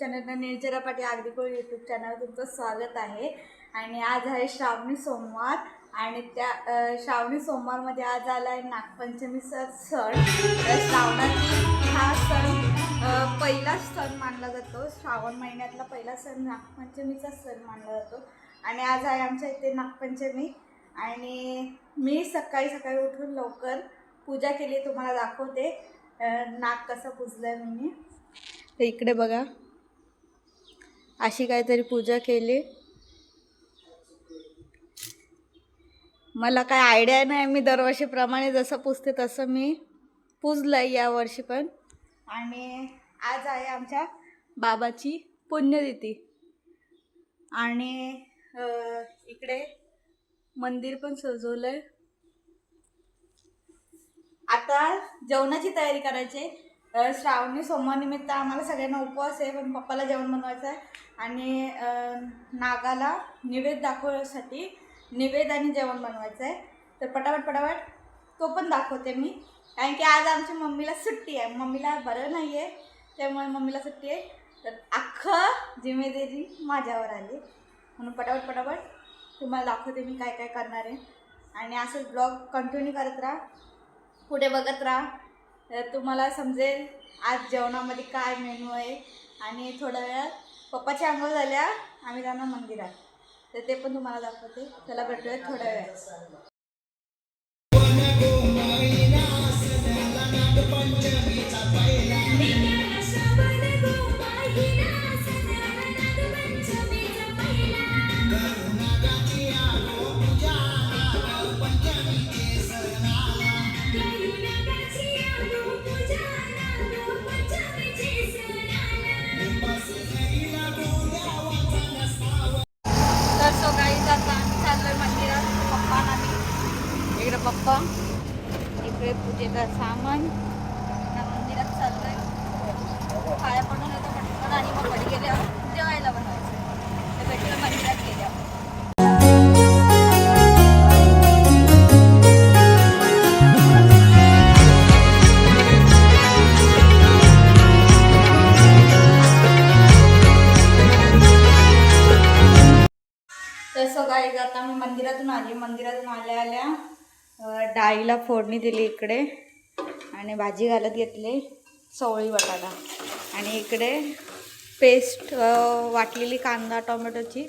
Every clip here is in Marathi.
चॅनल निर्जरा पाटील आगरीकोळ यूट्यूब चॅनल तुमचं स्वागत आहे। आणि आज आहे श्रावणी सोमवार आणि त्या श्रावणी सोमवारमध्ये आज आला आहे नागपंचमीचा सण। श्रावणातील हा सण पहिला सण मानला जातो। श्रावण महिन्यातला पहिला सण नागपंचमीचा सण मानला जातो। आणि आज आहे आमच्या इथे नागपंचमी आणि मी सकाळी उठून लवकर पूजा केली, तुम्हाला दाखवते नाग कसं पुजलंय मी। तर इकडे बघा, अशी काहीतरी पूजा केली। मला काय आयडिया नाही, मी दरवर्षीप्रमाणे जसं पुजते तसं मी पुजलंय या वर्षी पण। आणि आज आहे आमच्या बाबाची पुण्यतिथी आणि इकडे मंदिर पण सजवलंय। आता जेवणाची तयारी करायची। श्रावणी सोमवार निमित्त आम्हाला सगळ्यांना उपवास आहे, पण पप्पाला जेवण बनवायचं आहे आणि नागाला निवेद दाखवण्यासाठी निवेद आणि जेवण बनवायचं आहे। तर पटापट तो पण दाखवते मी, कारण की आज आमच्या मम्मीला सुट्टी आहे, मम्मीला बरं नाही आहे त्यामुळे मम्मीला सुट्टी आहे। तर अख्खं जिम्मेदारी माझ्यावर आली, म्हणून पटापट तुम्हाला दाखवते मी काय काय करणार आहे। आणि असंच ब्लॉग कंटिन्यू करत राहा, पुढे बघत राहा, तुम्हाला समजेल आज जेवणामध्ये काय मेनू आहे। आणि थोड्या वेळात पप्पाची अंघोळ झाल्या, आम्ही जाणार मंदिरात, तर ते पण तुम्हाला दाखवते। त्याला भेटूया थोड्या वेळात। तर सो गाईज आता आम्ही चाललोय मंदिरात, पप्पा आणि आम्ही। इकडे पप्पा, इकडे पूजेचं सामान, मंदिरात चाललोय। पाया पडून येतो पटकन आणि मग घरी गेल्यावर जेवायला बनवायचं। तर भेटलं मंदिरात गेल्यावर। तसं गाईज आता मी मंदिरातून आल्या डाळीला फोडणी दिली इकडे, आणि भाजी घालत घेतली चवळी बटाटा, आणि इकडे पेस्ट वाटलेली कांदा टोमॅटोची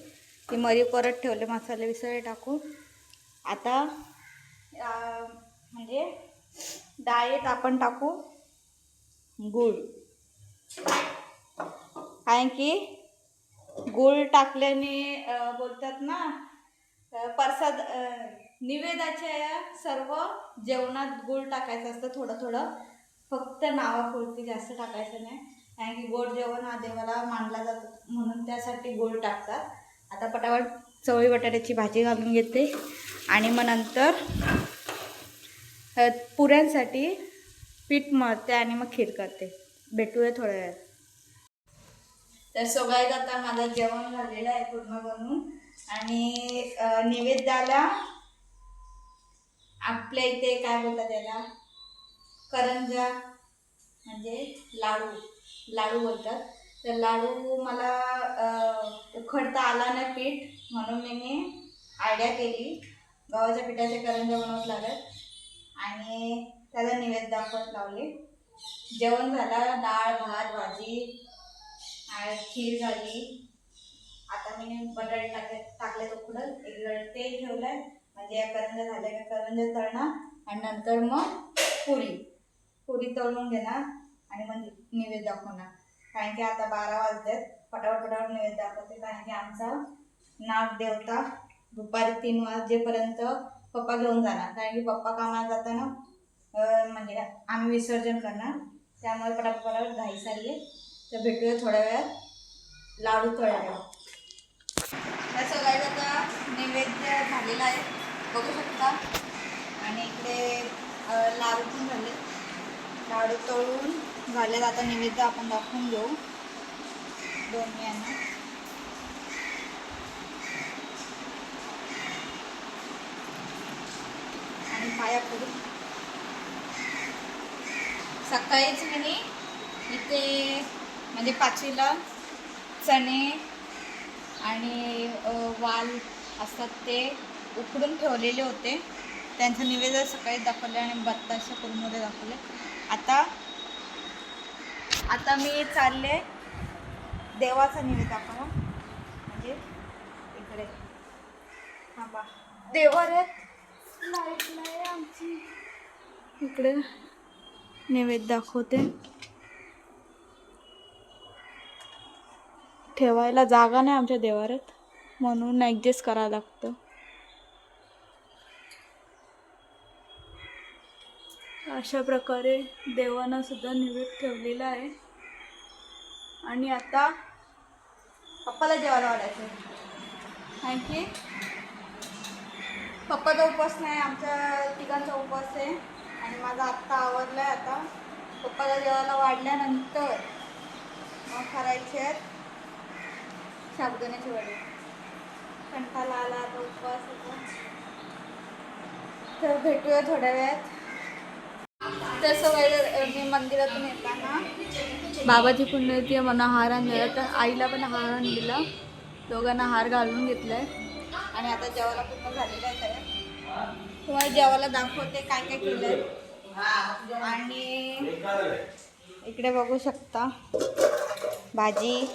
ती मरी परत ठेवले मसाले विसळे टाकून। आता म्हणजे डाळीत आपण टाकू गूळ, कारण की गूळ टाकल्याने बोलतात ना प्रसाद निवेदाच्या सर्व जेवणात गूळ टाकायचं असतं, थोडं फक्त नावापुरती, जास्त टाकायचं नाही, कारण की गोड जेवण हा देवाला मानला जातो म्हणून त्यासाठी गूळ टाकतात। आता पटापट चवळी बटाट्याची भाजी घालून घेते आणि मग नंतर पुऱ्यांसाठी पीठ मळते आणि मग खीर करते। भेटूया थोड्या वेळात। तर सगळ्यात आता माझं जेवण झालेलं आहे पूर्ण बनवून, आणि नैवेद्याला आपल्या इथे काय बोलतात त्याला, करंजा म्हणजे लाडू बोलतात। तर लाडू मला उखडता आला नाही पीठ, म्हणून मी आयडिया केली, गव्हाच्या पिठाचे करंजा बनवत लागत आणि त्याला नैवेद्य दाखवत लावले। जेवण झालं, डाळ भात भाजी खीर झाली। आता मी बटाटे टाकले उकडत, इकडे तेल ठेवलंय, म्हणजे या करंजा झाल्या का करंजा तळणार आणि नंतर मग पुरी तळून घेणार आणि मग नैवेद्य दाखवणार। कारण की आता 12 वाजलेत, पटापट नैवेद्य दाखवते, कारण की आमचा नाग देवता दुपारी 3 वाजेपर्यंत पप्पा घेऊन जाणार, कारण की पप्पा कामाला जाताना म्हणजे आम्ही विसर्जन करणार, त्यामुळे पटापट घाई चालली। तर भेटूया थोड्या वेळात लाडू तळल्यावर। तसं काय आता नैवेद्य झालेला आहे, बघू शकता, आणि इकडे लाडू पण झाले, लाडू तळून झाले। आता नैवेद्य आपण दाखवून घेऊ दोन्ही यांना। आणि पाया पडू। सकाळीच मी इथे म्हणजे 5वीला चणे आणि वाल असतात ते उकडून ठेवलेले होते. त्यांचं निवेदन सकाळी दाखवले आणि बत्ताशा कुरमध्ये दाखवले. आता मी चालले देवाचा निवेद दाखवा. म्हणजे इकडे हा बा देवाऱ्यात लाईट नाही आमची. इकडे निवेद दाखवते. ठेवायला जागा नाही आमच्या देवाऱ्यात, म्हणून ॲडजस्ट करावं लागतं. अशा प्रकारे देवांना सुद्धा निवेद ठेवलेला आहे. आणि आता पप्पाला जेवायला वाढायचं आहे, कारण की पप्पाचा उपवास नाही, आमच्या तिघांचा उपवास आहे. आणि माझा आत्ता आवरला आहे. आता पप्पाला जेवायला वाढल्यानंतर मग करायचे आहेत साबुदाण्याचे वडे. कंटाळा आला आता उपवास होता. तर भेटूया थोड्या वेळात. तसं वेळ मी मंदिरातून येताना बाबाची पुण्यतिथी मला हार आणलेला, तर आईला पण हार आणलेला. दोघांना हार घालून घेतलाय. आणि आता जेवायला पूर्ण झालेलं आहे तयार. तुम्हाला जेवायला दाखवते काय काय केलंय. आणि इकडे बघू शकता भाजी,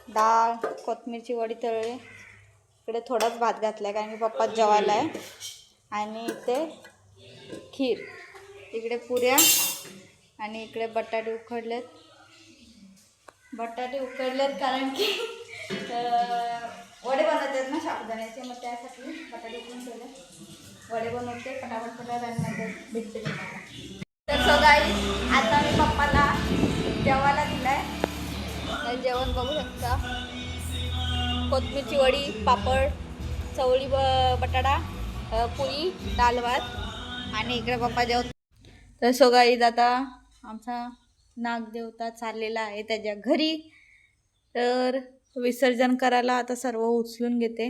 डाळ, कोथिंबीरची वडी तळली. इकडे थोडाच भात घातलाय कारण की पप्पा जेवायला आहे. आणि इथे खीर, इकडे पुऱ्या आणि इकडे बटाटे उकडलेत. कारण की वडे बनवतात ना साबुदाण्याचे, मग त्यासाठी बटाटे उकडून ठेवले. वडे बनवते पटापट आणि नंतर भेटते तुम्हाला. तर सो गाईस, आता मी पप्पाला जेवायला दिलाय. जेवण बघू शकता. कोथिंबीरची वडी, पापड, चवळी, बटाटा, पुरी, डाळ भात आणि इकडे पप्पा जेवत. तर सो गाईस, आता आमचा नागदेवता चाललेला आहे त्याच्या घरी. तर विसर्जन करायला आता सर्व उचलून घेते.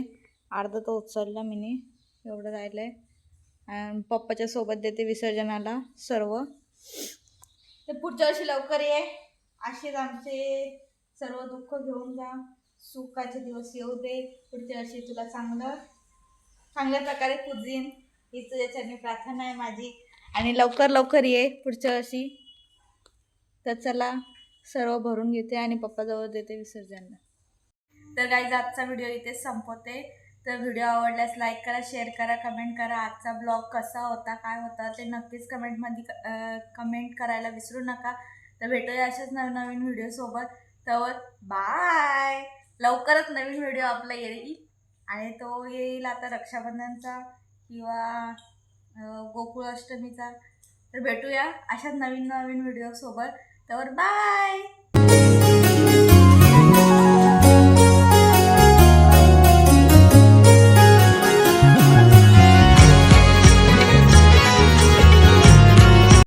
अर्धा तो उचलला मीने, एवढं राहिलं आहे. आणि पप्पाच्या सोबत देते विसर्जनाला सर्व. तर पुढच्या वर्षी लवकर ये, असेच आमचे सर्व दुःख घेऊन जा. सुखाचे दिवस येऊ दे. पुढच्या वर्षी तुला चांगल्या प्रकारे पूजीन, ही तुझ्याच्याने प्रार्थना आहे माझी. आणि लवकर ये पुढच्या वर्षी. तर चला, सर्व भरून घेते आणि पप्पाजवळ देते विसर्जनला. तर गाईज, आजचा व्हिडिओ इथेच संपवते. तर व्हिडिओ आवडल्यास लाईक करा, शेअर करा, कमेंट करा. आजचा ब्लॉग कसा होता, काय होता ते नक्कीच कमेंटमध्ये कमेंट करायला विसरू नका. तर भेटूया अशाच नवीन व्हिडिओसोबत. तर बाय. लवकरच नवीन व्हिडिओ आपला येईल. आणि तो येईल आता रक्षाबंधनचा किंवा गोकुळ अष्टमीचा. तर भेटूया अशाच नवीन व्हिडिओसोबत. तर बाय.